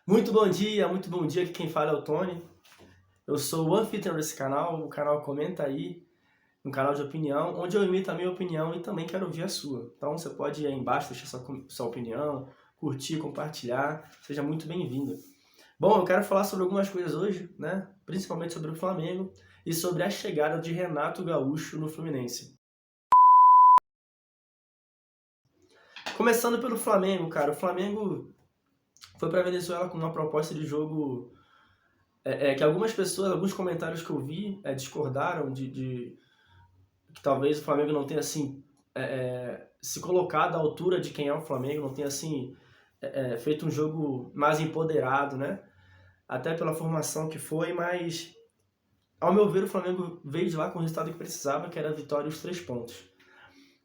Muito bom dia, aqui quem fala é o Tony. Eu sou o anfitrião desse canal, o canal Comenta Aí, um canal de opinião, onde eu emito a minha opinião e também quero ouvir a sua. Então você pode ir aí embaixo, deixar sua opinião, curtir, compartilhar, seja muito bem-vindo. Bom, eu quero falar sobre algumas coisas hoje, né? Principalmente sobre o Flamengo e sobre a chegada de Renato Gaúcho no Fluminense. Começando pelo Flamengo, cara, o Flamengo foi para Venezuela com uma proposta de jogo que algumas pessoas, alguns comentários que eu vi discordaram de que talvez o Flamengo não tenha assim se colocado à altura de quem é o Flamengo, não tenha assim feito um jogo mais empoderado, né? Até pela formação que foi, mas ao meu ver o Flamengo veio de lá com o resultado que precisava, que era a vitória e os 3 pontos.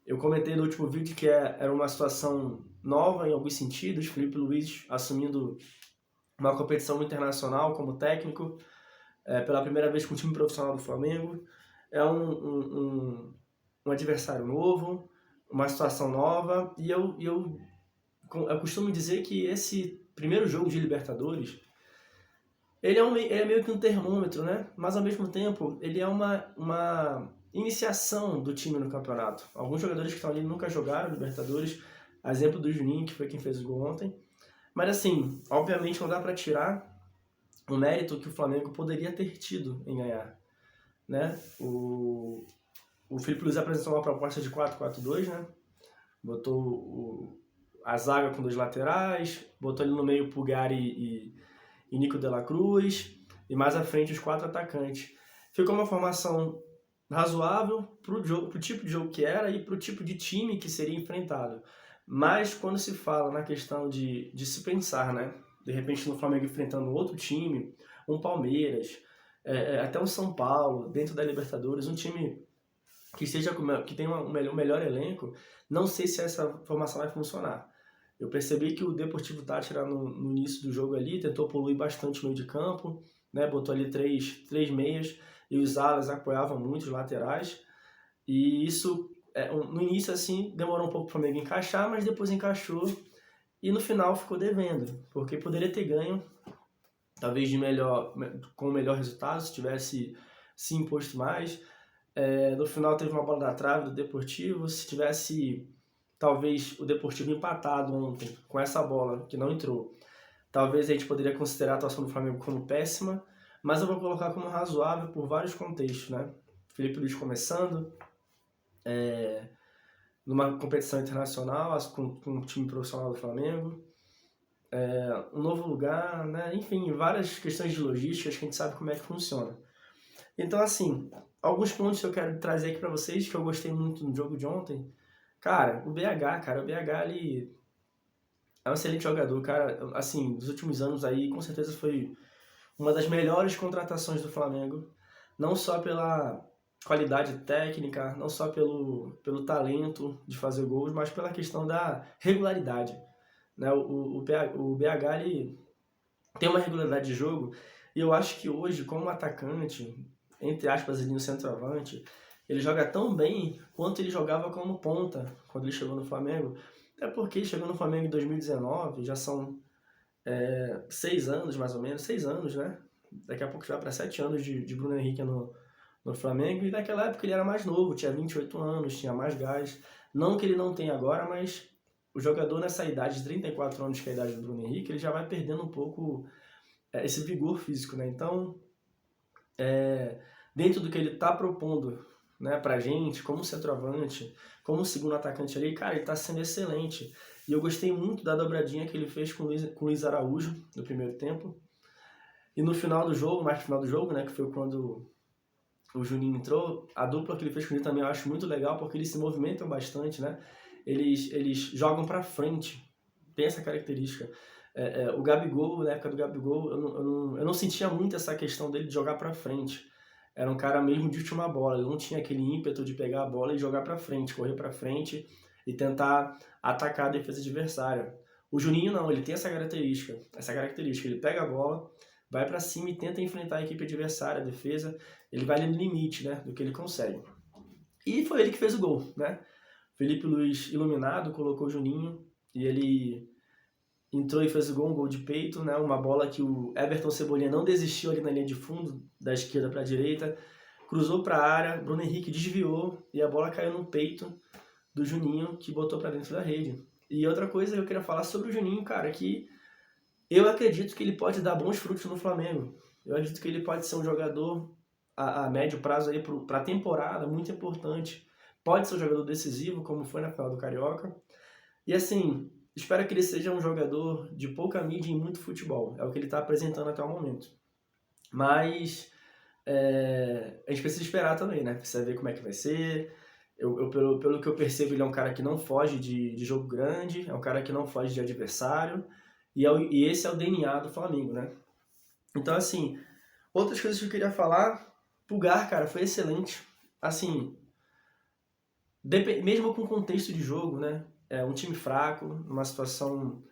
Eu comentei no último vídeo que era uma situação nova em alguns sentidos, Felipe Luiz assumindo uma competição internacional como técnico, pela primeira vez com o time profissional do Flamengo. É um adversário novo, uma situação nova, e eu costumo dizer que esse primeiro jogo de Libertadores, ele é meio que um termômetro, né? Mas ao mesmo tempo, ele é uma iniciação do time no campeonato. Alguns jogadores que estão ali nunca jogaram Libertadores, a exemplo do Juninho, que foi quem fez o gol ontem. Mas assim, obviamente não dá para tirar o mérito que o Flamengo poderia ter tido em ganhar, né? O Felipe Luiz apresentou uma proposta de 4-4-2, né? Botou a zaga com 2 laterais, botou ali no meio Pulgar e Nico de la Cruz, e mais à frente os 4 atacantes. Ficou uma formação razoável pro tipo de jogo que era e pro tipo de time que seria enfrentado. Mas quando se fala na questão de se pensar, né? De repente no Flamengo enfrentando outro time, um Palmeiras, até um São Paulo, dentro da Libertadores, um time que tem um melhor elenco, não sei se essa formação vai funcionar. Eu percebi que o Deportivo Táchira no início do jogo ali tentou poluir bastante o meio de campo, né? Botou ali três meias e os alas apoiavam muito os laterais. E isso, no início assim, demorou um pouco para o Flamengo encaixar, mas depois encaixou e no final ficou devendo, porque poderia ter ganho, talvez com o melhor resultado, se tivesse se imposto mais. No final teve uma bola da trave do Deportivo. Se tivesse talvez o Deportivo empatado ontem com essa bola que não entrou, talvez a gente poderia considerar a atuação do Flamengo como péssima, mas eu vou colocar como razoável por vários contextos, né? Felipe Luiz começando, numa competição internacional com o time profissional do Flamengo, um novo lugar, né? Enfim, várias questões de logística que a gente sabe como é que funciona. Então, assim, alguns pontos que eu quero trazer aqui para vocês, que eu gostei muito no jogo de ontem. Cara, o BH, ele é um excelente jogador, cara. Assim, nos últimos anos aí, com certeza foi uma das melhores contratações do Flamengo. Não só pela qualidade técnica, não só pelo talento de fazer gols, mas pela questão da regularidade, né? O BH, ele tem uma regularidade de jogo, e eu acho que hoje, como atacante, entre aspas, ali no centroavante, ele joga tão bem quanto ele jogava como ponta quando ele chegou no Flamengo. É porque ele chegou no Flamengo em 2019, já são 6 anos mais ou menos, 6 anos, né? Daqui a pouco já vai para 7 anos de Bruno Henrique no Flamengo, e naquela época ele era mais novo, tinha 28 anos, tinha mais gás. Não que ele não tenha agora, mas o jogador nessa idade de 34 anos, que é a idade do Bruno Henrique, ele já vai perdendo um pouco esse vigor físico, né? Então, dentro do que ele está propondo, né, pra gente, como centroavante, como segundo atacante ali, cara, ele tá sendo excelente. E eu gostei muito da dobradinha que ele fez com o Luiz Araújo no primeiro tempo. E no final do jogo, mais no final do jogo, né, que foi quando o Juninho entrou, a dupla que ele fez com ele também eu acho muito legal, porque eles se movimentam bastante, né? Eles jogam pra frente, tem essa característica. O Gabigol, na época do Gabigol, eu não sentia muito essa questão dele de jogar pra frente. Era um cara mesmo de última bola, ele não tinha aquele ímpeto de pegar a bola e jogar pra frente, correr pra frente e tentar atacar a defesa adversária. O Juninho não, ele tem essa característica, ele pega a bola, vai pra cima e tenta enfrentar a equipe adversária, a defesa, ele vai ali no limite, né, do que ele consegue. E foi ele que fez o gol, né? Felipe Luiz, iluminado, colocou o Juninho e ele entrou e fez o gol, um gol de peito, né? Uma bola que o Everton Cebolinha não desistiu ali na linha de fundo, da esquerda para a direita, cruzou para a área, Bruno Henrique desviou e a bola caiu no peito do Juninho, que botou para dentro da rede. E outra coisa que eu queria falar sobre o Juninho, cara, que eu acredito que ele pode dar bons frutos no Flamengo. Eu acredito que ele pode ser um jogador a médio prazo aí para a temporada, muito importante. Pode ser um jogador decisivo, como foi na final do Carioca. E assim, espero que ele seja um jogador de pouca mídia e muito futebol. É o que ele está apresentando até o momento. Mas a gente precisa esperar também, né? Precisa ver como é que vai ser. Pelo que eu percebo, ele é um cara que não foge de jogo grande, é um cara que não foge de adversário. E esse é o DNA do Flamengo, né? Então, assim, outras coisas que eu queria falar, Pulgar, cara, foi excelente. Assim, mesmo com o contexto de jogo, né? É um time fraco, numa situação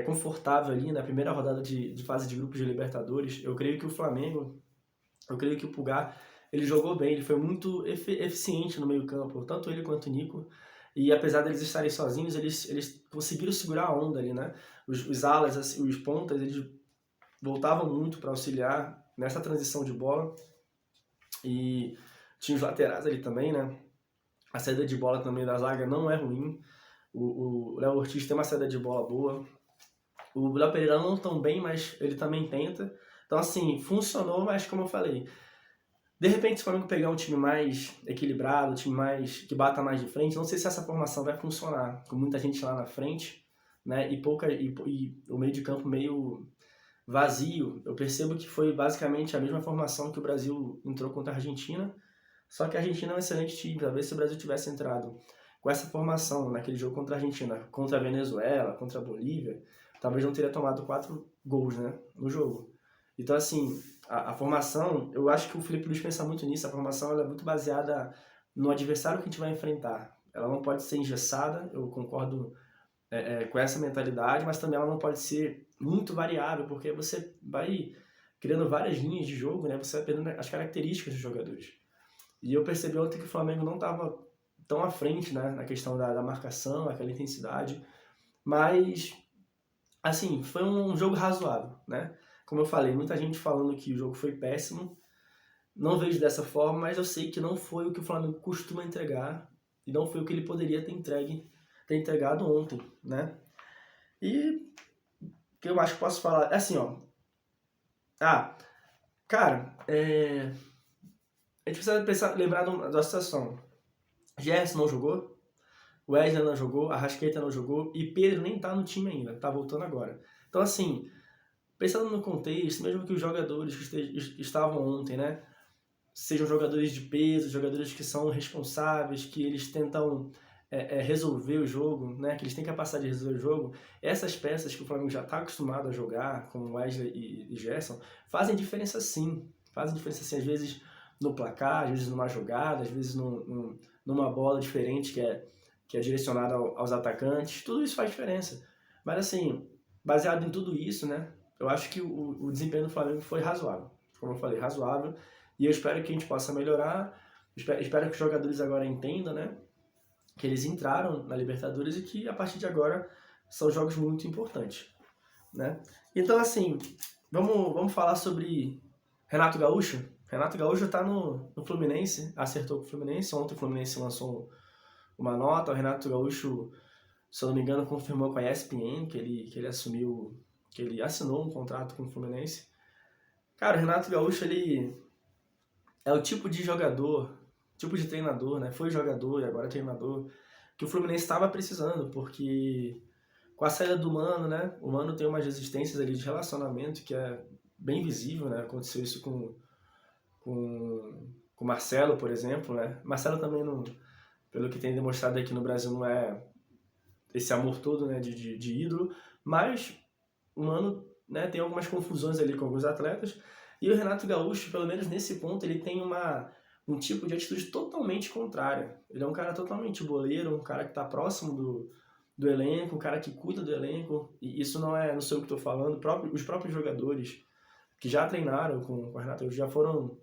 confortável ali na primeira rodada de fase de grupos de Libertadores. Eu creio que o Pulgar, ele jogou bem, ele foi muito eficiente no meio-campo, tanto ele quanto o Nico. E apesar deles estarem sozinhos, eles conseguiram segurar a onda ali, né? Os alas, assim, os pontas, eles voltavam muito para auxiliar nessa transição de bola. E tinha os laterais ali também, né? A saída de bola também da zaga não é ruim. O Léo Ortiz tem uma saída de bola boa. O Léo Pereira não tão bem, mas ele também tenta. Então, assim, funcionou, mas como eu falei, de repente, se o Flamengo pegar um time mais equilibrado, um time mais que bata mais de frente, não sei se essa formação vai funcionar, com muita gente lá na frente, né? E o meio de campo meio vazio. Eu percebo que foi basicamente a mesma formação que o Brasil entrou contra a Argentina, só que a Argentina é um excelente time. Talvez se o Brasil tivesse entrado com essa formação naquele jogo contra a Argentina, contra a Venezuela, contra a Bolívia, talvez não teria tomado 4 gols, né, no jogo. Então, assim, a formação, eu acho que o Felipe Luiz pensa muito nisso. A formação ela é muito baseada no adversário que a gente vai enfrentar. Ela não pode ser engessada, eu concordo com essa mentalidade, mas também ela não pode ser muito variável, porque você vai criando várias linhas de jogo, né? Você vai perdendo as características dos jogadores. E eu percebi ontem que o Flamengo não estava tão à frente, né, na questão da marcação, aquela intensidade, mas, assim, foi um jogo razoável, né? Como eu falei, muita gente falando que o jogo foi péssimo, não vejo dessa forma, mas eu sei que não foi o que o Flamengo costuma entregar e não foi o que ele poderia ter entregado ontem, né? E o que eu acho que posso falar, assim, ó. Cara, a gente precisa lembrar da situação. Gerson não jogou, Wesley não jogou, Arrascaeta não jogou e Pedro nem tá no time ainda, tá voltando agora. Então, assim, pensando no contexto, mesmo que os jogadores que estavam ontem, né, sejam jogadores de peso, jogadores que são responsáveis, que eles tentam resolver o jogo, né, que eles têm capacidade de resolver o jogo, essas peças que o Flamengo já está acostumado a jogar, como Wesley e Gerson, fazem diferença sim. Fazem diferença sim, às vezes no placar, às vezes numa jogada, às vezes numa bola diferente que é direcionada aos atacantes. Tudo isso faz diferença. Mas assim, baseado em tudo isso, né, eu acho que o desempenho do Flamengo foi razoável. Como eu falei, razoável. E eu espero que a gente possa melhorar. Espero que os jogadores agora entendam, né, que eles entraram na Libertadores e que a partir de agora são jogos muito importantes, né? Então, assim, vamos falar sobre Renato Gaúcho. Renato Gaúcho está no Fluminense, acertou com o Fluminense. Ontem o Fluminense lançou uma nota. O Renato Gaúcho, se eu não me engano, confirmou com a ESPN que ele assinou um contrato com o Fluminense. Cara, o Renato Gaúcho, ele é o tipo de jogador, tipo de treinador, né? Foi jogador e agora é treinador, que o Fluminense estava precisando, porque com a saída do Mano, né? O Mano tem umas resistências ali de relacionamento que é bem visível, né? Aconteceu isso com o Marcelo, por exemplo, né? Marcelo também, não, pelo que tem demonstrado aqui no Brasil, não é esse amor todo, né? De ídolo, mas o Mano, né, tem algumas confusões ali com alguns atletas. E o Renato Gaúcho, pelo menos nesse ponto, ele tem um tipo de atitude totalmente contrária. Ele é um cara totalmente boleiro, um cara que está próximo do elenco, um cara que cuida do elenco. E isso não sei o que estou falando, os próprios jogadores que já treinaram com o Renato Gaúcho, já foram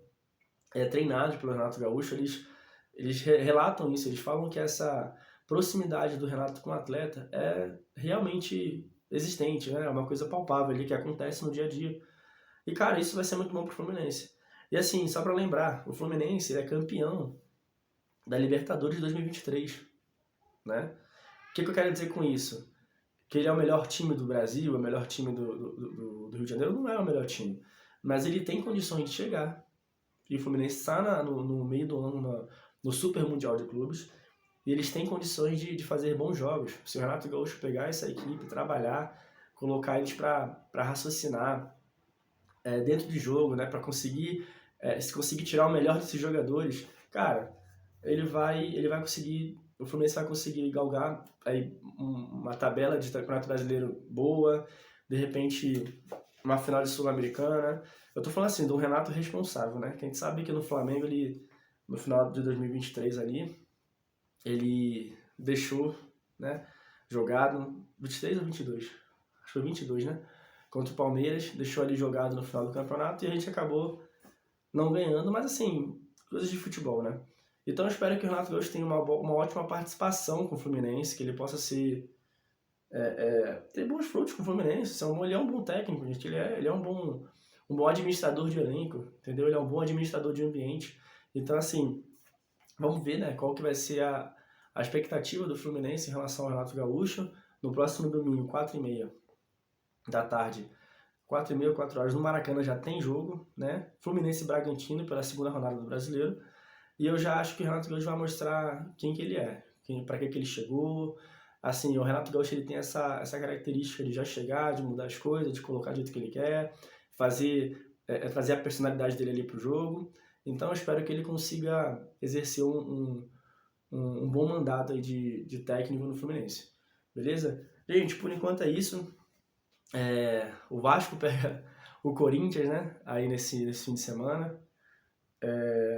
treinados pelo Renato Gaúcho, eles relatam isso, eles falam que essa proximidade do Renato com o atleta é realmente existente, né? É uma coisa palpável ali que acontece no dia a dia. E, cara, isso vai ser muito bom pro Fluminense. E assim, só pra lembrar, o Fluminense é campeão da Libertadores de 2023, né? O que eu quero dizer com isso? Que ele é o melhor time do Brasil, o melhor time do Rio de Janeiro, não é o melhor time. Mas ele tem condições de chegar. E o Fluminense está no meio do ano no Super Mundial de Clubes. E eles têm condições de fazer bons jogos. Se o Renato Gaúcho pegar essa equipe, trabalhar, colocar eles para raciocinar dentro de jogo, né, para conseguir, se conseguir tirar o melhor desses jogadores, cara, ele vai conseguir, o Fluminense vai conseguir galgar aí uma tabela de campeonato brasileiro boa, de repente uma final de Sul-Americana. Eu tô falando assim, do Renato responsável, né? Que a gente sabe que no Flamengo, ele, no final de 2023 ali, ele deixou, né, jogado, 23 ou 22? Acho que foi 22, né? Contra o Palmeiras, deixou ali jogado no final do campeonato e a gente acabou não ganhando, mas assim, coisas de futebol, né? Então eu espero que o Renato Gaúcho tenha uma ótima participação com o Fluminense, que ele possa ter bons frutos com o Fluminense. Ele é um bom técnico, gente. Ele é um bom administrador de elenco, entendeu? Ele é um bom administrador de ambiente. Então, assim, vamos ver, né, qual que vai ser a expectativa do Fluminense em relação ao Renato Gaúcho no próximo domingo, 4h30 da tarde. 4h30, 4 horas, no Maracanã já tem jogo, né? Fluminense e Bragantino pela segunda rodada do Brasileiro. E eu já acho que o Renato Gaúcho vai mostrar quem que ele é, para que ele chegou. Assim, o Renato Gaúcho ele tem essa característica de já chegar, de mudar as coisas, de colocar do jeito que ele quer, trazer a personalidade dele ali pro jogo. Então eu espero que ele consiga exercer um bom mandato aí de técnico no Fluminense. Beleza? Gente, por enquanto é isso. O Vasco pega o Corinthians, né? Aí nesse fim de semana.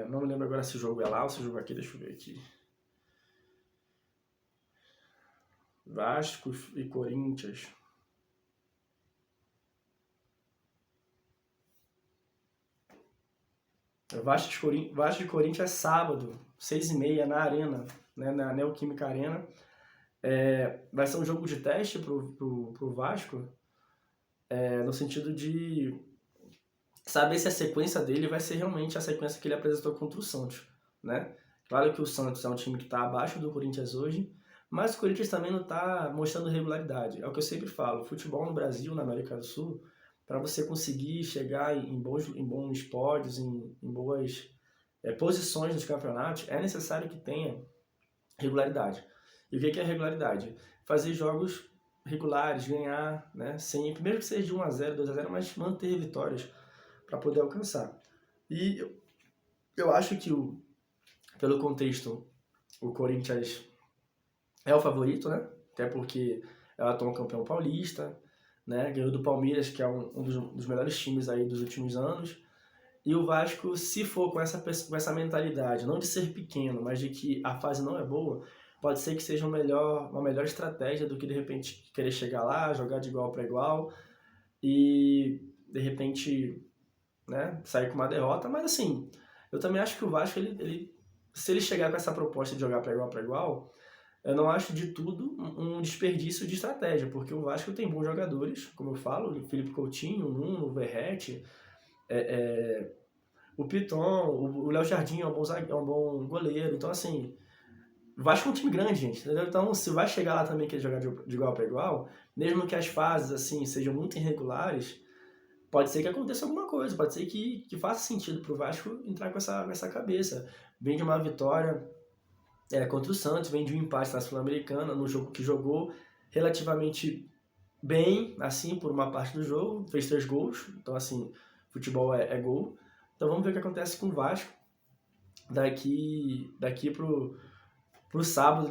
Não me lembro agora se o jogo é lá ou se o jogo é aqui, deixa eu ver aqui. Vasco e Corinthians. Vasco e Corinthians é sábado, 6h30 na Arena, né? Na Neoquímica Arena. Vai ser um jogo de teste pro Vasco, no sentido de saber se a sequência dele vai ser realmente a sequência que ele apresentou contra o Santos, né? Claro que o Santos é um time que está abaixo do Corinthians hoje, mas o Corinthians também não está mostrando regularidade. É o que eu sempre falo, futebol no Brasil, na América do Sul, para você conseguir chegar em bons pódios, em boas posições nos campeonatos, é necessário que tenha regularidade. E o que é regularidade? Fazer jogos regulares, ganhar, né? Sempre, mesmo que seja de 1x0, 2x0, mas manter vitórias para poder alcançar. E eu acho que, pelo contexto, o Corinthians é o favorito, né? Até porque é o atual campeão paulista, né? Ganhou do Palmeiras, que é um dos melhores times aí dos últimos anos. E o Vasco, se for com essa mentalidade, não de ser pequeno, mas de que a fase não é boa, pode ser que seja uma melhor estratégia do que, de repente, querer chegar lá, jogar de igual para igual e, de repente, né, sair com uma derrota. Mas, assim, eu também acho que o Vasco, se ele chegar com essa proposta de jogar para igual, eu não acho de tudo um desperdício de estratégia, porque o Vasco tem bons jogadores, como eu falo, o Felipe Coutinho, o Nuno, o Verratti, o Piton, o Léo Jardim é um bom goleiro. Então, assim, o Vasco é um time grande, gente, entendeu? Então, se vai chegar lá também querer jogar de igual para igual, mesmo que as fases, assim, sejam muito irregulares, pode ser que aconteça alguma coisa, pode ser que faça sentido pro Vasco entrar com essa cabeça. Vem de uma vitória contra o Santos, vem de um empate na Sul-Americana, no jogo que jogou relativamente bem, assim, por uma parte do jogo, fez 3 gols, então, assim, futebol é gol. Então vamos ver o que acontece com o Vasco daqui pro sábado,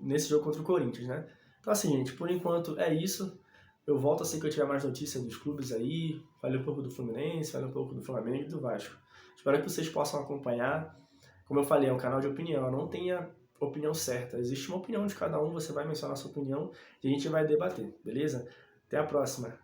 nesse jogo contra o Corinthians, né? Então, assim, gente, por enquanto é isso. Eu volto assim que eu tiver mais notícias dos clubes aí, falei um pouco do Fluminense, falei um pouco do Flamengo e do Vasco. Espero que vocês possam acompanhar. Como eu falei, é um canal de opinião, não tem a opinião certa. Existe uma opinião de cada um, você vai mencionar a sua opinião e a gente vai debater, beleza? Até a próxima!